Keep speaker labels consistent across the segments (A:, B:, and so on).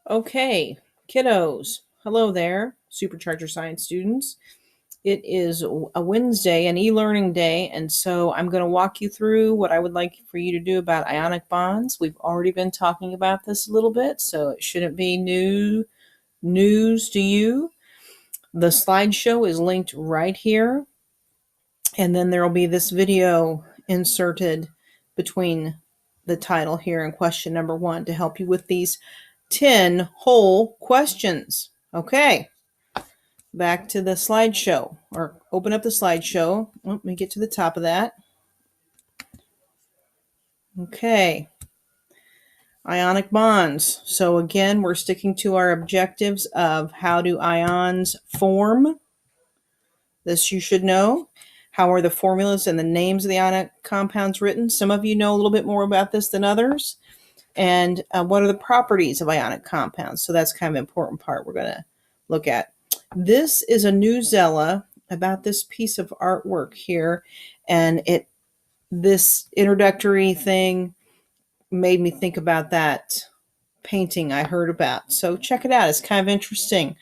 A: Okay, kiddos, hello there, Supercharger Science students. It is a Wednesday, an e-learning day, and so I'm going to walk you through what I would like for you to do about ionic bonds. We've already been talking about this a little bit, so it shouldn't be news to you. The slideshow is linked right here, and then there will be this video inserted between the title here and question number 1 to help you with these 10 whole questions. Okay, back to the slideshow, or open up the slideshow. Let me get to the top of that. Okay, ionic bonds. So again, we're sticking to our objectives of how do ions form. This you should know. How are the formulas and the names of the ionic compounds written? Some of you know a little bit more about this than others. And what are the properties of ionic compounds? So that's kind of an important part we're going to look at. This is a newsella about this piece of artwork here, and this introductory thing made me think about that painting I heard about. So check it out. It's kind of interesting.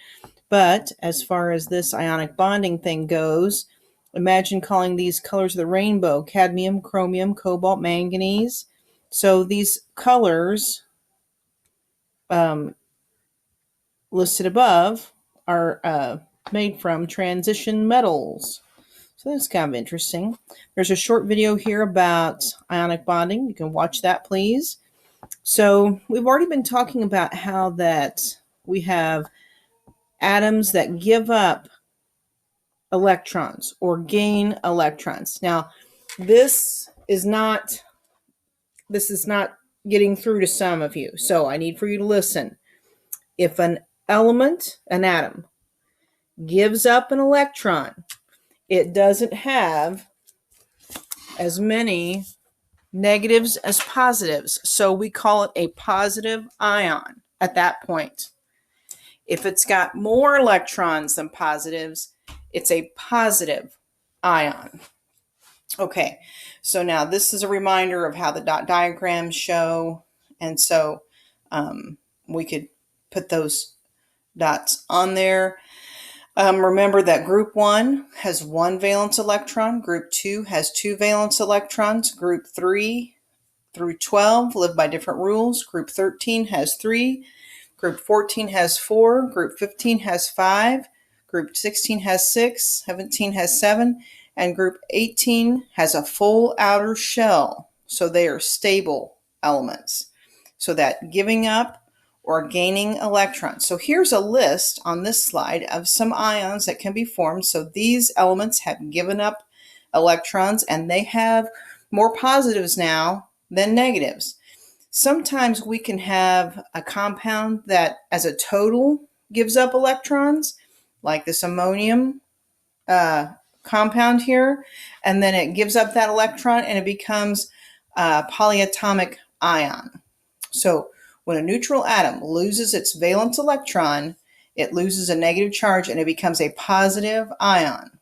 A: But as far as this ionic bonding thing goes, imagine calling these colors of the rainbow: cadmium, chromium, cobalt, manganese. So these colors listed above are made from transition metals. So that's kind of interesting. There's a short video here about ionic bonding. You can watch that, please. So we've already been talking about how that we have atoms that give up electrons or gain electrons. Now, this is not getting through to some of you, so I need for you to listen. If an atom, gives up an electron, it doesn't have as many negatives as positives, so we call it a positive ion at that point. If it's got more electrons than positives, it's a positive ion. Okay, so now this is a reminder of how the dot diagrams show, and so we could put those dots on there. Remember that group 1 has 1 valence electron, group 2 has 2 valence electrons, group 3 through 12 live by different rules, group 13 has 3, group 14 has 4, group 15 has 5, group 16 has 6, 17 has 7, and group 18 has a full outer shell, so they are stable elements. So that giving up or gaining electrons. So here's a list on this slide of some ions that can be formed. So these elements have given up electrons, and they have more positives now than negatives. Sometimes we can have a compound that as a total gives up electrons, like this ammonium compound here, and then it gives up that electron and it becomes a polyatomic ion. So when a neutral atom loses its valence electron, it loses a negative charge and it becomes a positive ion.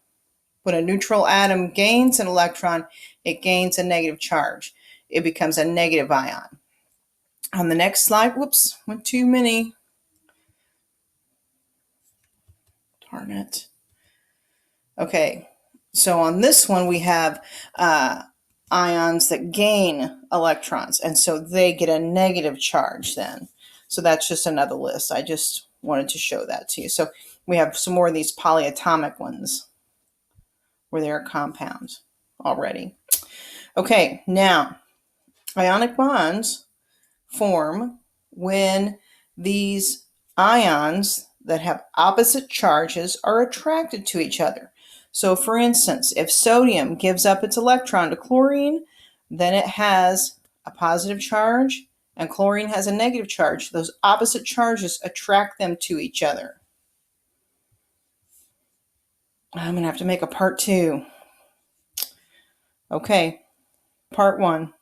A: When a neutral atom gains an electron, it gains a negative charge. It becomes a negative ion. On the next slide, whoops, went too many. Darn it. Okay, so on this one we have ions that gain electrons, and so they get a negative charge then. So that's just another list. I just wanted to show that to you. So we have some more of these polyatomic ones where they're compounds already. Okay, now ionic bonds form when these ions that have opposite charges are attracted to each other. So for instance, if sodium gives up its electron to chlorine, then it has a positive charge, and chlorine has a negative charge. Those opposite charges attract them to each other. I'm going to have to make a part 2. Okay, part 1.